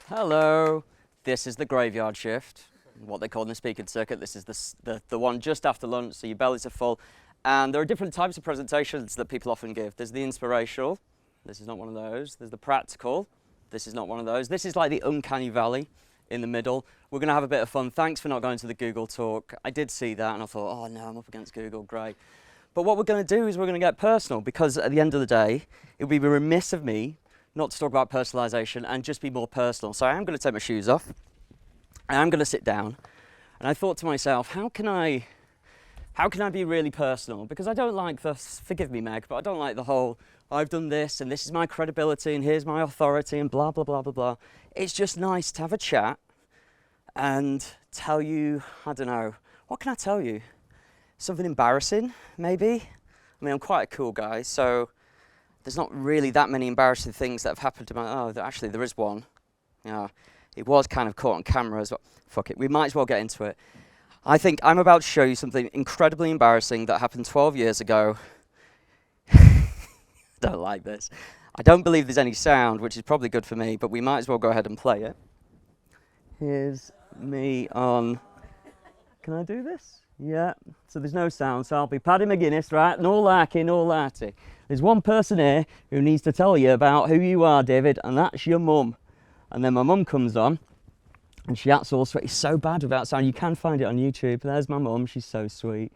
Hello, this is the graveyard shift, what they call in the speaking circuit. This is the one just after lunch, so your bellies are full. And there are different types of presentations that people often give. There's the inspirational, this is not one of those. There's the practical, this is not one of those. This is like the uncanny valley in the middle. We're going to have a bit of fun. Thanks for not going to the Google talk. I did see that and I thought, oh no, I'm up against Google, great. But what we're going to do is we're going to get personal, because at the end of the day, it would be remiss of me not to talk about personalisation and just be more personal. So I am going to take my shoes off. I am going to sit down. And I thought to myself, how can I be really personal? Because I don't like the, forgive me Meg, but I don't like the whole, I've done this and this is my credibility and here's my authority and blah, blah, blah, blah, blah. It's just nice to have a chat and tell you, I don't know, what can I tell you? Something embarrassing, maybe? I mean, I'm quite a cool guy, so there's not really that many embarrassing things that have happened to my... Oh, actually, there is one. Yeah, it was kind of caught on camera as well. Fuck it, we might as well get into it. I think I'm about to show you something incredibly embarrassing that happened 12 years ago. I don't like this. I don't believe there's any sound, which is probably good for me, but we might as well go ahead and play it. Here's me on... Can I do this? Yeah, so there's no sound, so I'll be Paddy McGuinness, right? No larky, no larty. There's one person here who needs to tell you about who you are, David, and that's your mum. And then my mum comes on, and she acts all sweet. It's so bad without sound. You can find it on YouTube. There's my mum, she's so sweet.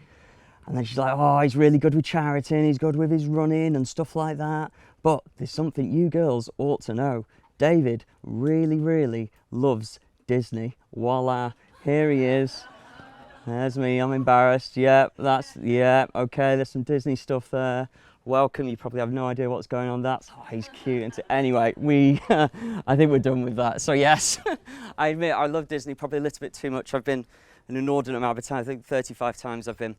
And then she's like, oh, he's really good with charity, and he's good with his running and stuff like that. But there's something you girls ought to know. David really, really loves Disney. Voila, here he is. There's me, I'm embarrassed. Yep, okay, there's some Disney stuff there. Welcome, you probably have no idea what's going on. Oh, he's cute. And anyway, I think we're done with that. So yes, I admit I love Disney probably a little bit too much. I've been an inordinate amount of time, I think 35 times I've been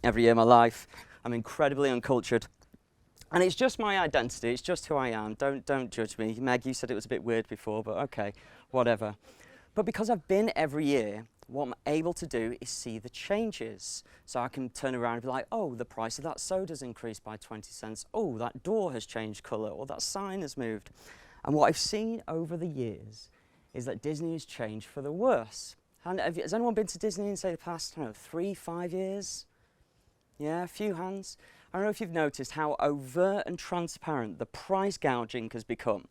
every year of my life. I'm incredibly uncultured. And it's just my identity, it's just who I am. Don't judge me. Meg, you said it was a bit weird before, but okay, whatever. But because I've been every year, what I'm able to do is see the changes. So I can turn around and be like, oh, the price of that soda's increased by 20 cents. Oh, that door has changed colour, or that sign has moved. And what I've seen over the years is that Disney has changed for the worse. And has anyone been to Disney in, say, the past, I don't know, 3, 5 years? Yeah, a few hands. I don't know if you've noticed how overt and transparent the price gouging has become.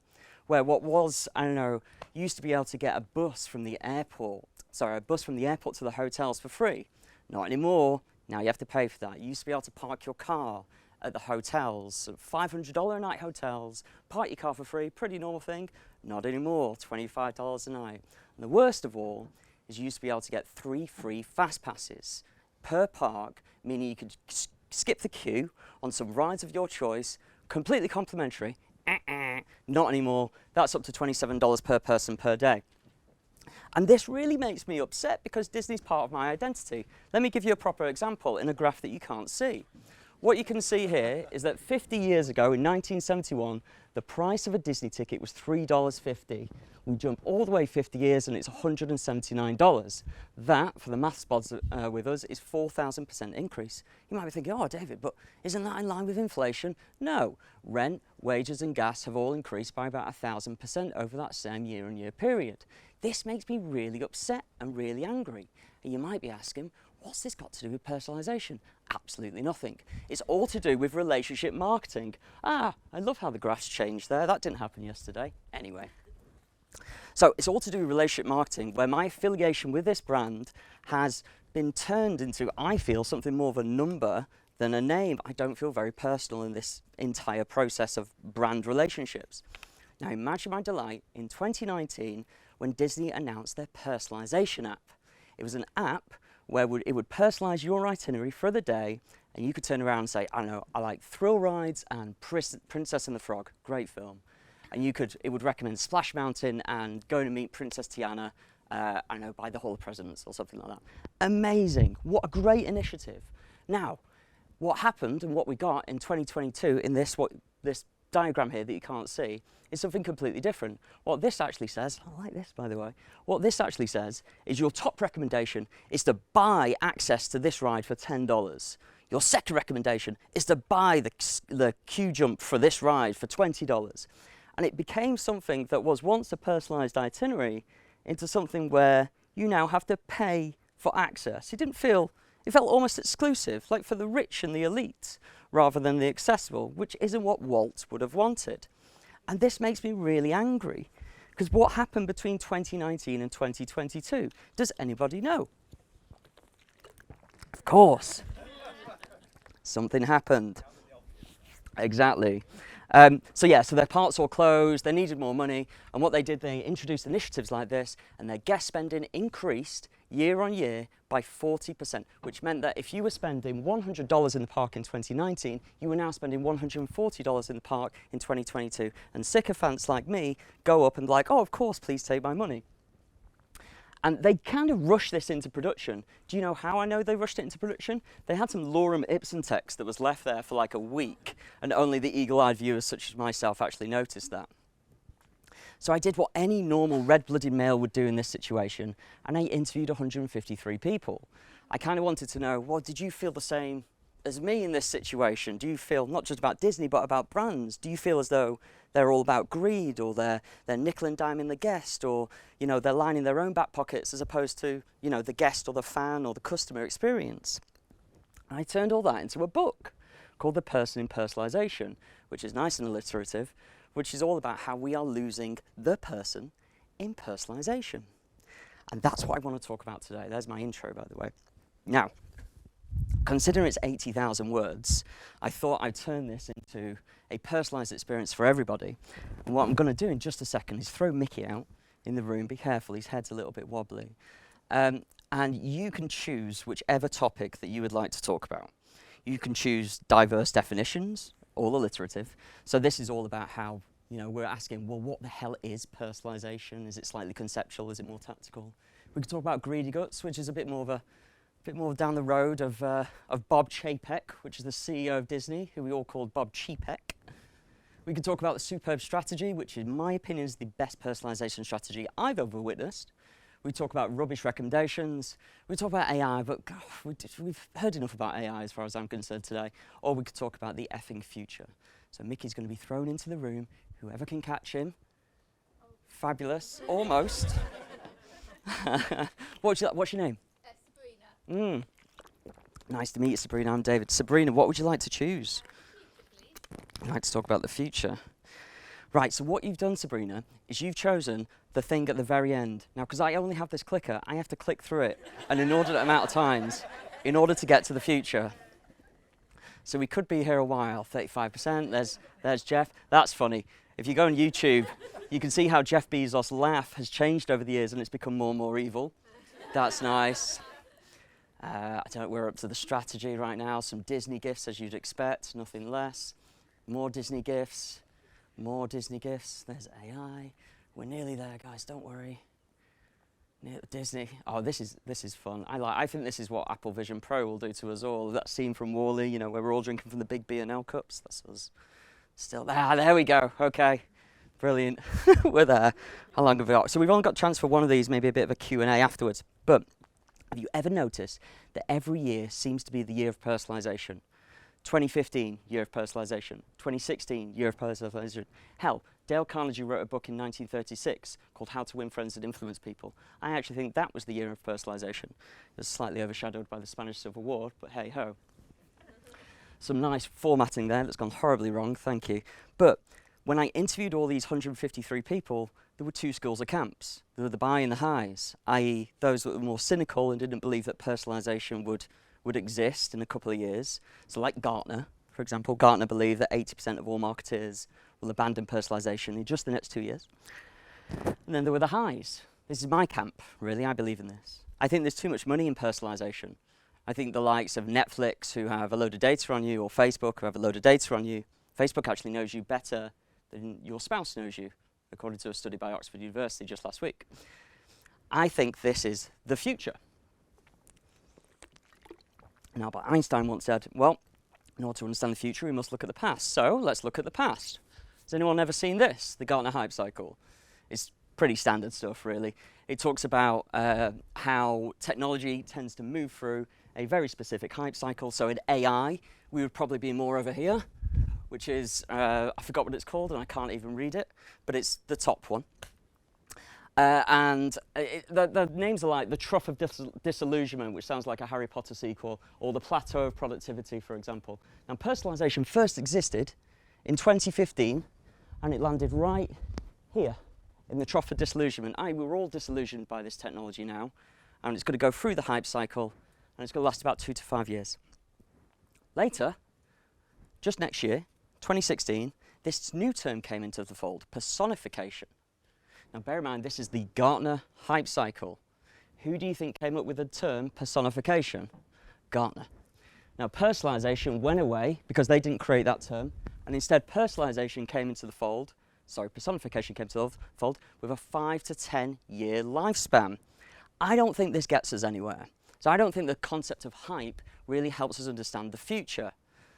Where what was, I don't know, you used to be able to get a bus from the airport to the hotels for free. Not anymore. Now you have to pay for that. You used to be able to park your car at the hotels, $500 a night hotels, park your car for free, pretty normal thing. Not anymore, $25 a night. And the worst of all is you used to be able to get 3 free fast passes per park, meaning you could skip the queue on some rides of your choice, completely complimentary. Not anymore. That's up to $27 per person per day. And this really makes me upset because Disney's part of my identity. Let me give you a proper example in a graph that you can't see. What you can see here is that 50 years ago, in 1971, the price of a Disney ticket was $3.50. We jump all the way 50 years and it's $179. That, for the maths bods with us, is 4,000% increase. You might be thinking, oh, David, but isn't that in line with inflation? No. Rent, wages and gas have all increased by about 1,000% over that same year-on-year period. This makes me really upset and really angry. And you might be asking, what's this got to do with personalisation? Absolutely nothing. It's all to do with relationship marketing. I love how the graphs changed there. That didn't happen yesterday. Anyway. So it's all to do with relationship marketing, where my affiliation with this brand has been turned into, I feel, something more of a number than a name. I don't feel very personal in this entire process of brand relationships. Now imagine my delight in 2019 when Disney announced their personalisation app. It was an app where it would personalise your itinerary for the day, and you could turn around and say, I don't know, I like thrill rides and Princess and the Frog, great film. And it would recommend Splash Mountain and going to meet Princess Tiana, I don't know, by the Hall of Presidents or something like that. Amazing, what a great initiative. Now, what happened and what we got in 2022 in this diagram here that you can't see is something completely different. What this actually says, I like this by the way, what this actually says is your top recommendation is to buy access to this ride for $10. Your second recommendation is to buy the queue jump for this ride for $20. And it became something that was once a personalised itinerary into something where you now have to pay for access. It felt almost exclusive, like for the rich and the elite, rather than the accessible, which isn't what Walt would have wanted. And this makes me really angry, because what happened between 2019 and 2022? Does anybody know? Of course. Something happened. Exactly. So their parks all closed, they needed more money, and what they did, they introduced initiatives like this, and their guest spending increased year on year by 40%, which meant that if you were spending $100 in the park in 2019, you were now spending $140 in the park in 2022. And sycophants like me go up and be like, oh, of course, please take my money. And they kind of rushed this into production. Do you know how I know they rushed it into production? They had some lorem ipsum text that was left there for like a week, and only the eagle-eyed viewers such as myself actually noticed that. So I did what any normal red-blooded male would do in this situation, and I interviewed 153 people. I kind of wanted to know, well, did you feel the same as me in this situation? Do you feel not just about Disney, but about brands? Do you feel as though they're all about greed, or they're nickel and diming the guest, or they're lining their own back pockets as opposed to the guest or the fan or the customer experience? And I turned all that into a book called The Person in Personalisation, which is nice and alliterative, which is all about how we are losing the person in personalisation. And that's what I want to talk about today. There's my intro, by the way. Now, considering it's 80,000 words, I thought I'd turn this into a personalised experience for everybody. And what I'm going to do in just a second is throw Mickey out in the room. Be careful, his head's a little bit wobbly. And you can choose whichever topic that you would like to talk about. You can choose diverse definitions, all alliterative. So this is all about how, we're asking, well, what the hell is personalisation? Is it slightly conceptual? Is it more tactical? We could talk about greedy guts, which is a bit more down the road of Bob Chapek, which is the CEO of Disney, who we all called Bob Cheapek. We could talk about the superb strategy, which in my opinion is the best personalisation strategy I've ever witnessed. We talk about rubbish recommendations. We talk about AI, but God, we've heard enough about AI as far as I'm concerned today. Or we could talk about the effing future. So Mickey's going to be thrown into the room. Whoever can catch him. Fabulous. Almost. What's your name? Sabrina. Nice to meet you, Sabrina. I'm David. Sabrina, what would you like to choose? I'd like to talk about the future. Right, so what you've done, Sabrina, is you've chosen the thing at the very end. Now, because I only have this clicker, I have to click through it an inordinate amount of times in order to get to the future. So we could be here a while, 35%. There's Jeff. That's funny. If you go on YouTube, you can see how Jeff Bezos' laugh has changed over the years and it's become more and more evil. That's nice. I don't know, we're up to the strategy right now. Some Disney gifts, as you'd expect, nothing less. More Disney gifts. More Disney gifts. There's AI. We're nearly there, guys. Don't worry. Near Disney. Oh, this is fun. I think this is what Apple Vision Pro will do to us all. That scene from WALL-E, where we're all drinking from the big B&L cups. That's us. Still there. There we go. Okay. Brilliant. We're there. How long have we got? So we've only got a chance for one of these, maybe a bit of a Q&A afterwards. But have you ever noticed that every year seems to be the year of personalisation? 2015, year of personalisation. 2016, year of personalisation. Hell, Dale Carnegie wrote a book in 1936 called How to Win Friends and Influence People. I actually think that was the year of personalisation. It was slightly overshadowed by the Spanish Civil War, but hey ho. Some nice formatting there that's gone horribly wrong, thank you. But when I interviewed all these 153 people, there were two schools of camps. There were the buy and the highs, i.e. those that were more cynical and didn't believe that personalisation would exist in a couple of years. So like Gartner, for example, Gartner believed that 80% of all marketeers will abandon personalisation in just the next 2 years. And then there were the highs. This is my camp, really, I believe in this. I think there's too much money in personalisation. I think the likes of Netflix, who have a load of data on you, or Facebook, who have a load of data on you, Facebook actually knows you better than your spouse knows you, according to a study by Oxford University just last week. I think this is the future. Now, Albert Einstein once said, well, in order to understand the future, we must look at the past. So, let's look at the past. Has anyone ever seen this, the Gartner hype cycle? It's pretty standard stuff, really. It talks about how technology tends to move through a very specific hype cycle. So in AI, we would probably be more over here, which is, I forgot what it's called and I can't even read it, but it's the top one. The names are like the Trough of Disillusionment, which sounds like a Harry Potter sequel, or the Plateau of Productivity, for example. Now, personalisation first existed in 2015, and it landed right here in the Trough of Disillusionment. We're all disillusioned by this technology now, and it's going to go through the hype cycle, and it's going to last about 2 to 5 years. Later, just next year, 2016, this new term came into the fold, personification. Now bear in mind, this is the Gartner hype cycle. Who do you think came up with the term personification? Gartner. Now personalisation went away because they didn't create that term, and instead personification came into the fold, personification came to the fold with a 5 to 10 year lifespan. I don't think this gets us anywhere. So I don't think the concept of hype really helps us understand the future.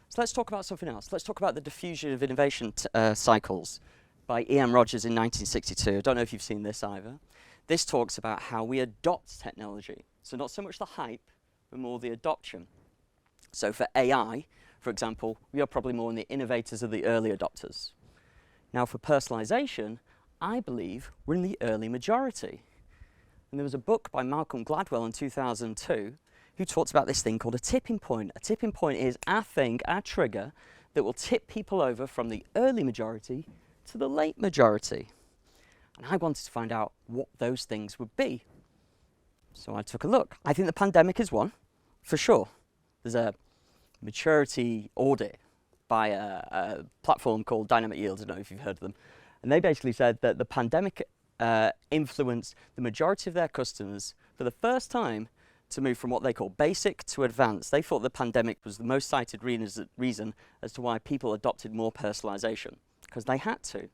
So let's talk about something else. Let's talk about the diffusion of innovation cycles by E.M. Rogers in 1962. I don't know if you've seen this either. This talks about how we adopt technology. So not so much the hype, but more the adoption. So for AI, for example, we are probably more in the innovators of the early adopters. Now for personalisation, I believe we're in the early majority. And there was a book by Malcolm Gladwell in 2002 who talks about this thing called a tipping point. A tipping point is our thing, our trigger, that will tip people over from the early majority to the late majority. And I wanted to find out what those things would be. So I took a look. I think the pandemic is one, for sure. There's a maturity audit by a platform called Dynamic Yield. I don't know if you've heard of them. And they basically said that the pandemic influenced the majority of their customers for the first time to move from what they call basic to advanced. They thought the pandemic was the most cited reason as to why people adopted more personalisation, because they had to.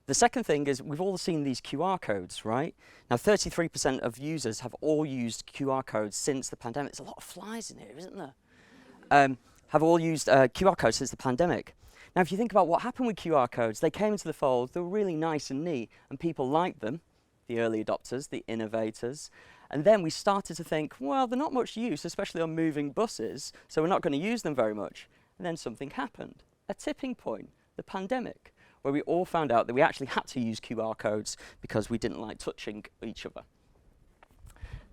The second thing is we've all seen these QR codes, right? Now 33% of users have all used QR codes since the pandemic. There's a lot of flies in here, isn't there? Have all used QR codes since the pandemic. Now if you think about what happened with QR codes, they came into the fold, they were really nice and neat, and people liked them, the early adopters, the innovators. And then we started to think, well, they're not much use, especially on moving buses, so we're not going to use them very much. And then something happened, a tipping point, the pandemic, where we all found out that we actually had to use QR codes because we didn't like touching each other.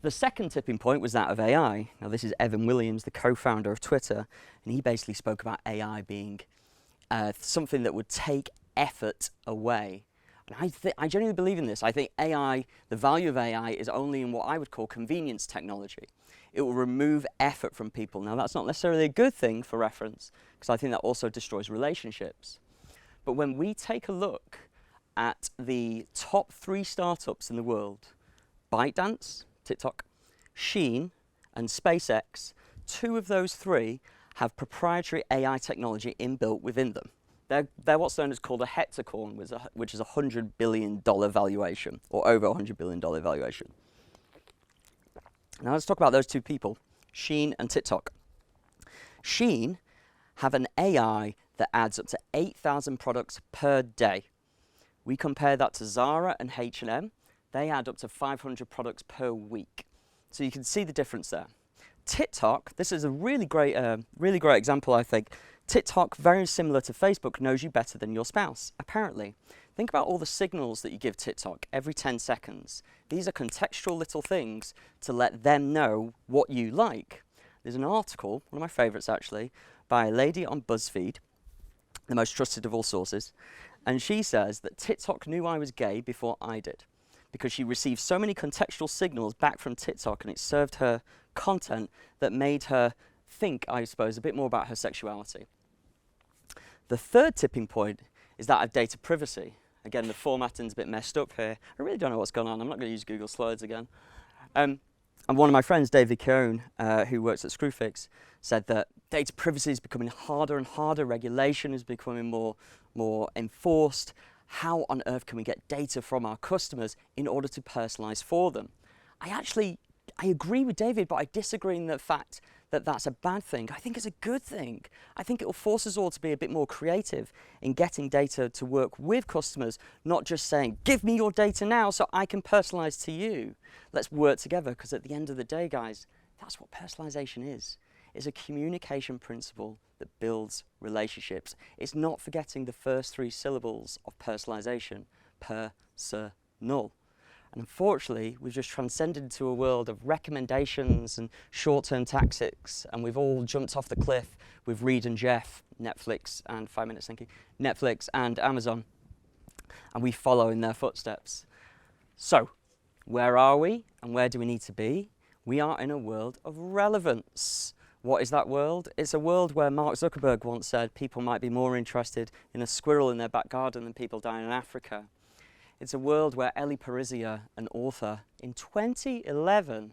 The second tipping point was that of AI. Now this is Evan Williams, the co-founder of Twitter, and he basically spoke about AI being something that would take effort away. And I genuinely believe in this. I think AI, the value of AI is only in what I would call convenience technology. It will remove effort from people. Now that's not necessarily a good thing for reference, because I think that also destroys relationships. But when we take a look at the top 3 startups in the world, ByteDance, TikTok, Shein, and SpaceX, 2 of those 3 have proprietary AI technology inbuilt within them. They're what's known as called a heptacorn, which is a $100 billion valuation, or over $100 billion valuation. Now let's talk about those 2 people, Shein and TikTok. Shein have an AI that adds up to 8,000 products per day. We compare that to Zara and H&M. They add up to 500 products per week. So you can see the difference there. TikTok, this is a really great example, I think. TikTok, very similar to Facebook, knows you better than your spouse, apparently. Think about all the signals that you give TikTok every 10 seconds. These are contextual little things to let them know what you like. There's an article, one of my favourites actually, by a lady on BuzzFeed, the most trusted of all sources, and she says that TikTok knew I was gay before I did, because she received so many contextual signals back from TikTok and it served her content that made her think, I suppose, a bit more about her sexuality. The third tipping point is that of data privacy. Again, the formatting's a bit messed up here. I really don't know what's going on. I'm not going to use Google Slides again. And one of my friends, David Keown, who works at Screwfix, said that data privacy is becoming harder and harder. Regulation is becoming more enforced. How on earth can we get data from our customers in order to personalize for them? I agree with David, but I disagree in the fact that that's a bad thing. I think it's a good thing. I think it will force us all to be a bit more creative in getting data to work with customers, not just saying, give me your data now so I can personalize to you. Let's work together, because at the end of the day, guys, that's what personalization is. is a communication principle that builds relationships. It's not forgetting the first 3 syllables of personalisation, personal. And unfortunately, we've just transcended into a world of recommendations and short-term tactics, and we've all jumped off the cliff with Reed and Jeff, Netflix and 5 minutes thinking, Netflix and Amazon, and we follow in their footsteps. So, where are we and where do we need to be? We are in a world of relevance. What is that world? It's a world where Mark Zuckerberg once said people might be more interested in a squirrel in their back garden than people dying in Africa. It's a world where Eli Pariser, an author, in 2011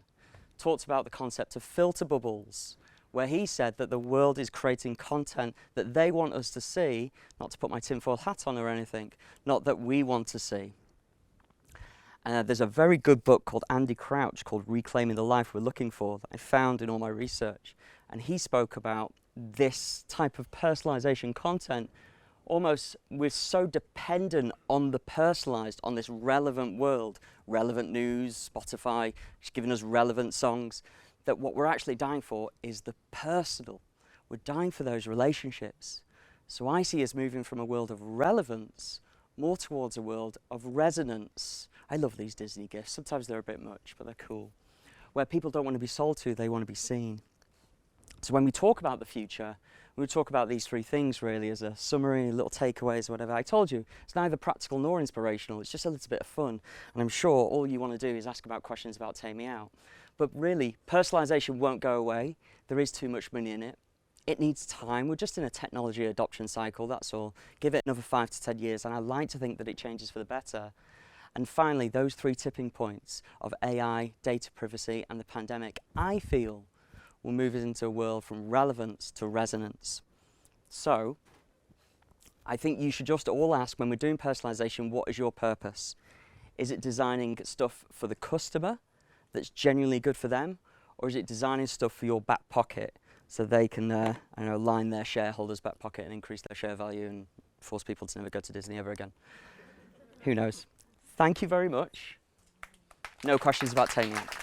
talked about the concept of filter bubbles, where he said that the world is creating content that they want us to see, not to put my tinfoil hat on or anything, not that we want to see. There's a very good book called Andy Crouch called Reclaiming the Life We're Looking For that I found in all my research. And he spoke about this type of personalisation content. Almost, we're so dependent on the personalised, on this relevant world, relevant news, Spotify, just giving us relevant songs, that what we're actually dying for is the personal. We're dying for those relationships. So I see us moving from a world of relevance more towards a world of resonance. I love these Disney gifts. Sometimes they're a bit much, but they're cool. Where people don't want to be sold to, they want to be seen. So when we talk about the future, we talk about these 3 things really as a summary, little takeaways, whatever. I told you, it's neither practical nor inspirational. It's just a little bit of fun. And I'm sure all you want to do is ask about questions about Take Me Out. But really, personalisation won't go away. There is too much money in it. It needs time. We're just in a technology adoption cycle, that's all. Give it another 5 to 10 years, and I like to think that it changes for the better. And finally, those 3 tipping points of AI, data privacy, and the pandemic, I feel, will move us into a world from relevance to resonance. So, I think you should just all ask, when we're doing personalisation, what is your purpose? Is it designing stuff for the customer that's genuinely good for them? Or is it designing stuff for your back pocket so they can line their shareholders' back pocket and increase their share value and force people to never go to Disney ever again? Who knows? Thank you very much. No questions about Take Me Out.